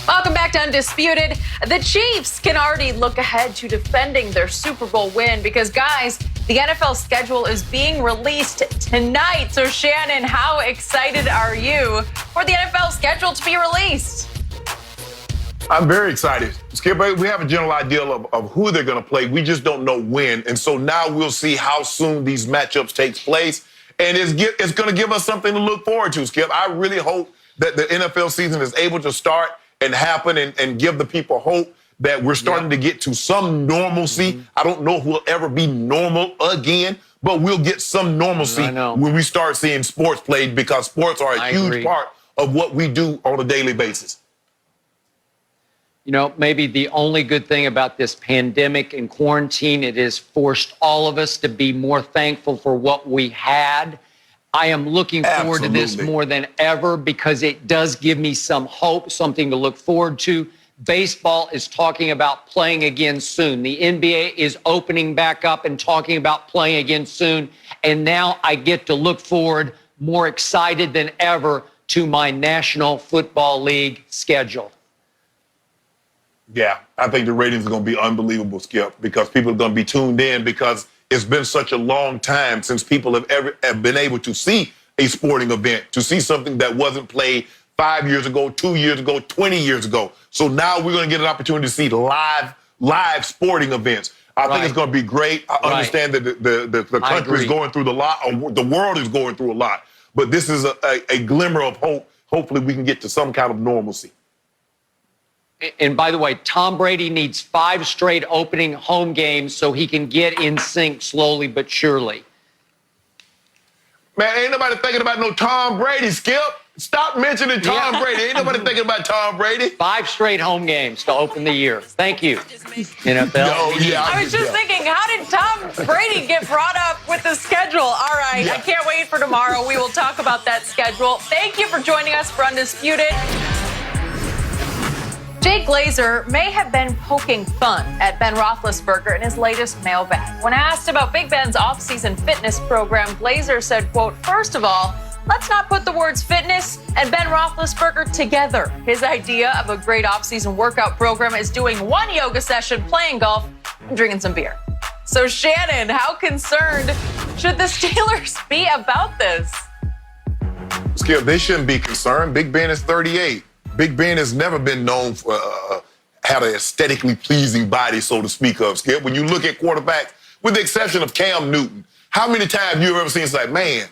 Welcome back to Undisputed. The Chiefs can already look ahead to defending their Super Bowl win because, guys, the NFL schedule is being released tonight. So, Shannon, how excited are you for the NFL schedule to be released? I'm very excited. Skip, we have a general idea of who they're going to play. We just don't know when. And so now we'll see how soon these matchups take place. And it's going to give us something to look forward to, Skip. I really hope that the NFL season is able to start and happen and give the people hope that we're starting to get to some normalcy. I don't know if we'll ever be normal again, but we'll get some normalcy when we start seeing sports played, because sports are a huge part of what we do on a daily basis. You know, maybe the only good thing about this pandemic and quarantine, it has forced all of us to be more thankful for what we had. I am looking forward to this more than ever because it does give me some hope, something to look forward to. Baseball is talking about playing again soon. The NBA is opening back up and talking about playing again soon. And now I get to look forward, more excited than ever, to my National Football League schedule. Yeah, I think the ratings are going to be unbelievable, Skip, because people are going to be tuned in because it's been such a long time since people have been able to see a sporting event, to see something that wasn't played 5 years ago, 2 years ago, 20 years ago. So now we're going to get an opportunity to see live sporting events. I think it's going to be great. I understand that the country is going through a lot, or the world is going through a lot. But this is a glimmer of hope. Hopefully we can get to some kind of normalcy. And by the way, Tom Brady needs 5 straight opening home games so he can get in sync slowly but surely. Man, ain't nobody thinking about no Tom Brady, Skip. Stop mentioning Tom Brady. Ain't nobody thinking about Tom Brady. 5 straight home games to open the year. Thank you, NFL. I was just thinking, how did Tom Brady get brought up with the schedule? All right, I can't wait for tomorrow. We will talk about that schedule. Thank you for joining us for Undisputed. Jay Glazer may have been poking fun at Ben Roethlisberger in his latest mailbag. When asked about Big Ben's offseason fitness program, Glazer said, quote, "First of all, let's not put the words fitness and Ben Roethlisberger together. His idea of a great offseason workout program is doing 1 yoga session, playing golf, and drinking some beer." So, Shannon, how concerned should the Steelers be about this? Skip, they shouldn't be concerned. Big Ben is 38. Big Ben has never been known for had an aesthetically pleasing body, so to speak of, Skip. When you look at quarterbacks, with the exception of Cam Newton, how many times you ever seen it's like, man,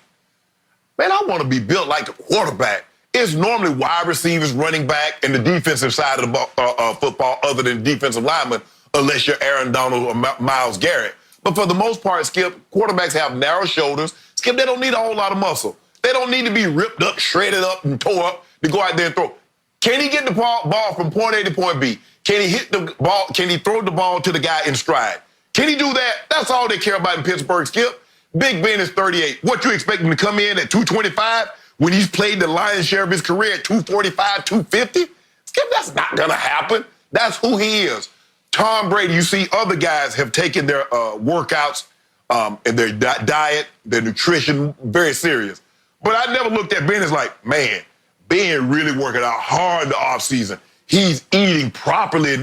I want to be built like the quarterback. It's normally wide receivers, running back, and the defensive side of the football, other than defensive linemen, unless you're Aaron Donald or Myles Garrett. But for the most part, Skip, quarterbacks have narrow shoulders. Skip, they don't need a whole lot of muscle. They don't need to be ripped up, shredded up, and tore up to go out there and throw. Can he get the ball from point A to point B? Can he hit the ball? Can he throw the ball to the guy in stride? Can he do that? That's all they care about in Pittsburgh, Skip. Big Ben is 38. What, you expect him to come in at 225 when he's played the lion's share of his career at 245, 250? Skip, that's not going to happen. That's who he is. Tom Brady, you see other guys have taken their workouts and their diet, their nutrition very serious. But I never looked at Ben as like, man, Ben really working out hard in the offseason. He's eating properly.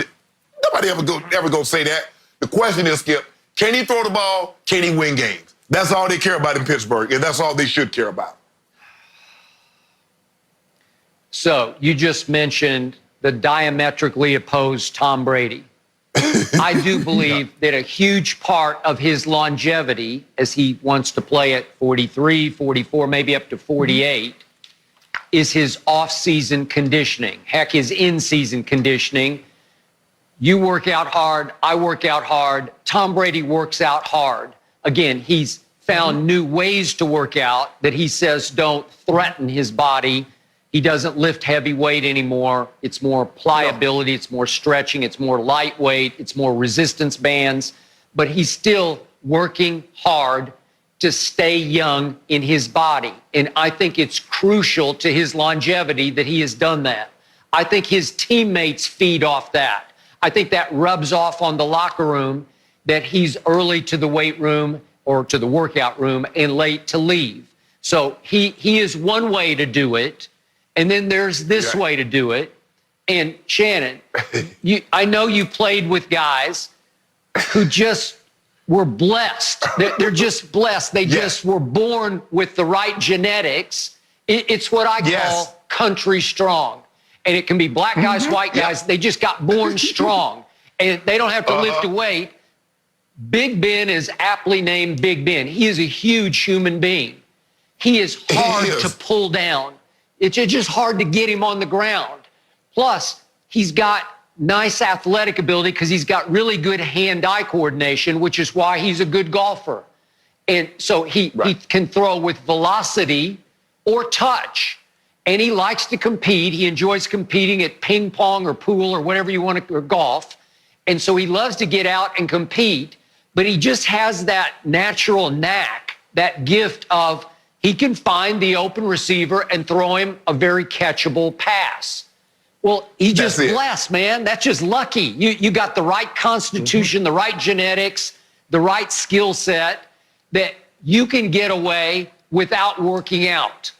Nobody ever gonna say that. The question is, Skip, can he throw the ball? Can he win games? That's all they care about in Pittsburgh, and that's all they should care about. So you just mentioned the diametrically opposed Tom Brady. I do believe that a huge part of his longevity, as he wants to play at 43, 44, maybe up to 48, is his off-season conditioning. Heck, his in-season conditioning. You work out hard, I work out hard, Tom Brady works out hard. Again, he's found new ways to work out that he says don't threaten his body. He doesn't lift heavy weight anymore. It's more pliability, it's more stretching, it's more lightweight, it's more resistance bands. But he's still working hard to stay young in his body. And I think it's crucial to his longevity that he has done that. I think his teammates feed off that. I think that rubs off on the locker room that he's early to the weight room or to the workout room and late to leave. So he is one way to do it. And then there's this way to do it. And Shannon, I know you played with guys who just were blessed. They're just blessed. They just were born with the right genetics. It's what I call country strong. And it can be black guys, white guys. They just got born strong. And they don't have to lift a weight. Big Ben is aptly named Big Ben. He is a huge human being. He is hard to pull down. It's just hard to get him on the ground. Plus, he's got nice athletic ability because he's got really good hand-eye coordination, which is why he's a good golfer. And so he can throw with velocity or touch. And he likes to compete. He enjoys competing at ping pong or pool or whatever you want to, or golf. And so he loves to get out and compete, but he just has that natural knack, that gift of he can find the open receiver and throw him a very catchable pass. Well, he just blessed, man. That's just lucky. You got the right constitution, the right genetics, the right skill set that you can get away without working out.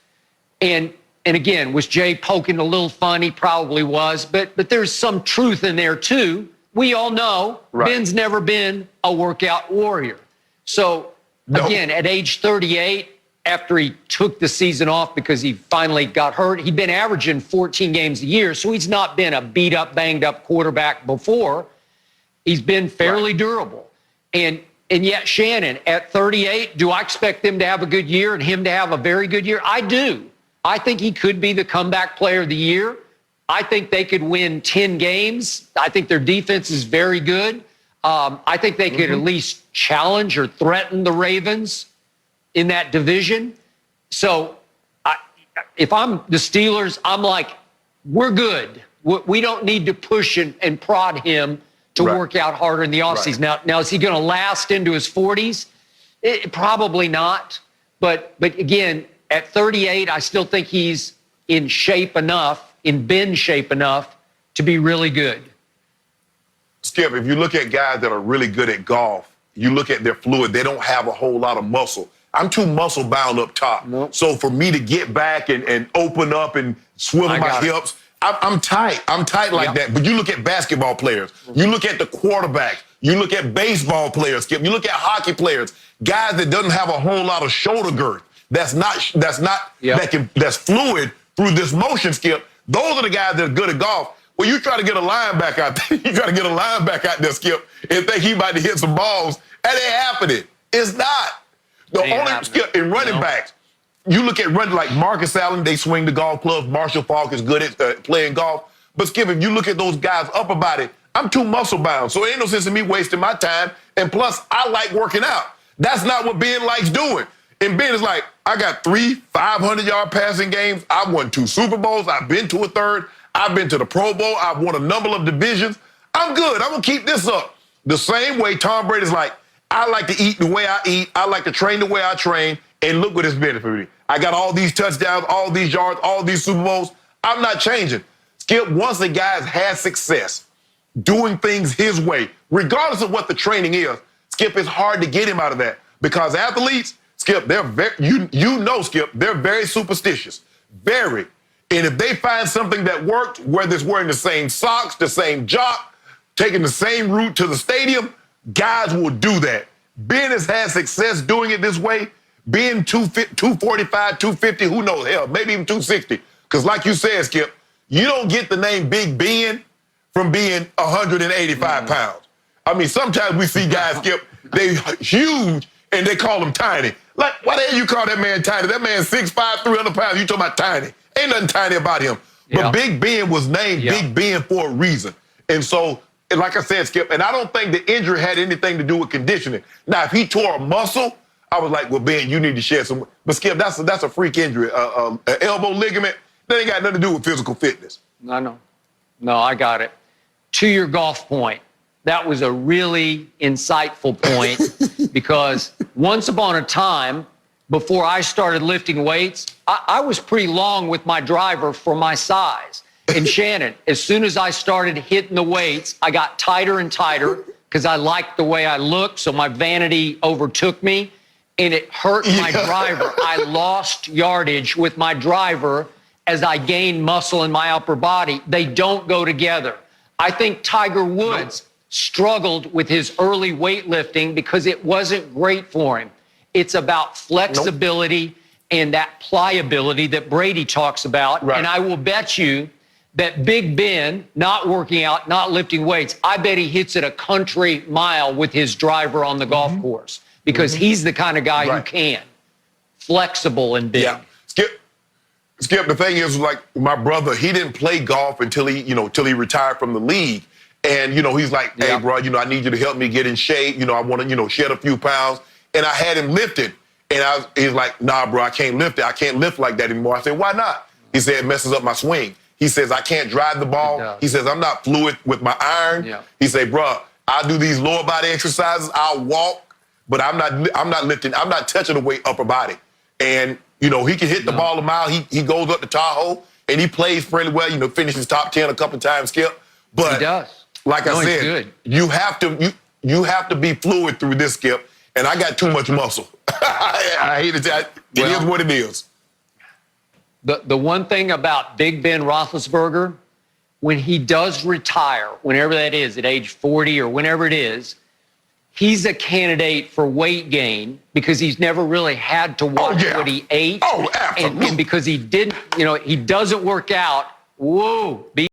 And again, was Jay poking a little fun? He probably was, but there's some truth in there too. We all know Ben's never been a workout warrior. So again, at age 38, after he took the season off because he finally got hurt, he'd been averaging 14 games a year. So he's not been a beat up, banged up quarterback before. He's been fairly durable. And yet, Shannon, at 38, do I expect them to have a good year and him to have a very good year? I do. I think he could be the comeback player of the year. I think they could win 10 games. I think their defense is very good. I think they could at least challenge or threaten the Ravens in that division. So if I'm the Steelers, I'm like, we're good. We don't need to push and prod him to work out harder in the offseason. Now, is he going to last into his 40s? Probably not. But again, at 38, I still think he's in shape enough, in Ben shape enough, to be really good. Skip, if you look at guys that are really good at golf, you look at their fluid, they don't have a whole lot of muscle. I'm too muscle bound up top. So for me to get back and open up and swivel my hips, I'm tight. I'm tight like that. But you look at basketball players, you look at the quarterback, you look at baseball players, Skip, you look at hockey players, guys that doesn't have a whole lot of shoulder girth, that's fluid through this motion, Skip. Those are the guys that are good at golf. Well, you try to get a linebacker out there, there, Skip, and think he about to hit some balls. That ain't happening. It's not. The only Skip in running backs, you look at running like Marcus Allen, they swing the golf clubs. Marshall Faulk is good at playing golf. But Skip, if you look at those guys up about it, I'm too muscle bound. So it ain't no sense in me wasting my time. And plus, I like working out. That's not what Ben likes doing. And Ben is like, I got 3 500-yard passing games. I won 2 Super Bowls. I've been to a third. I've been to the Pro Bowl. I've won a number of divisions. I'm good. I'm going to keep this up. The same way Tom Brady's like, I like to eat the way I eat. I like to train the way I train. And look what it's been for me. I got all these touchdowns, all these yards, all these Super Bowls. I'm not changing. Skip, once a guy's had success doing things his way, regardless of what the training is, Skip, it's hard to get him out of that. Because athletes, Skip, they're very, Skip, they're very superstitious. Very. And if they find something that worked, whether it's wearing the same socks, the same jock, taking the same route to the stadium, guys will do that. Ben has had success doing it this way. Being 245, 250, who knows, hell, maybe even 260. Because like you said, Skip, you don't get the name Big Ben from being 185 pounds. I mean, sometimes we see guys, Skip, they huge, and they call them tiny. Like, why the hell you call that man tiny? That man's 6'5", 300 pounds. You talking about tiny. Ain't nothing tiny about him. But Big Ben was named Big Ben for a reason. And so, like I said, Skip, and I don't think the injury had anything to do with conditioning. Now, if he tore a muscle, I was like, well, Ben, you need to shed some. But Skip, that's a freak injury. An elbow ligament, that ain't got nothing to do with physical fitness. I know. No, I got it. To your golf point, that was a really insightful point because once upon a time, before I started lifting weights, I was pretty long with my driver for my size. And Shannon, as soon as I started hitting the weights, I got tighter and tighter because I liked the way I looked, so my vanity overtook me, and it hurt my driver. I lost yardage with my driver as I gain muscle in my upper body. They don't go together. I think Tiger Woods struggled with his early weightlifting because it wasn't great for him. It's about flexibility and that pliability that Brady talks about. Right. And I will bet you that Big Ben, not working out, not lifting weights, I bet he hits it a country mile with his driver on the golf course because he's the kind of guy who can. Flexible and big. Yeah. Skip, the thing is, like, my brother, he didn't play golf until he retired from the league. And, he's like, hey, bro, I need you to help me get in shape. I want to, shed a few pounds. And I had him lifted. And he's like, nah, bro, I can't lift it. I can't lift like that anymore. I said, why not? He said, it messes up my swing. He says, I can't drive the ball. He says, I'm not fluid with my iron. He said, bro, I'll do these lower body exercises. I'll walk, but I'm not lifting. I'm not touching the weight upper body. And, he can hit the ball a mile. He goes up to Tahoe, and he plays fairly well, finishes top 10 a couple of times, Skip. But he does. Like I said, you have to be fluid through this, Skip. And I got too much muscle. I hate to tell you. It is what it is. The one thing about Big Ben Roethlisberger, when he does retire, whenever that is, at age 40 or whenever it is, he's a candidate for weight gain because he's never really had to watch what he ate. Oh, absolutely. And because he didn't, he doesn't work out. Whoa.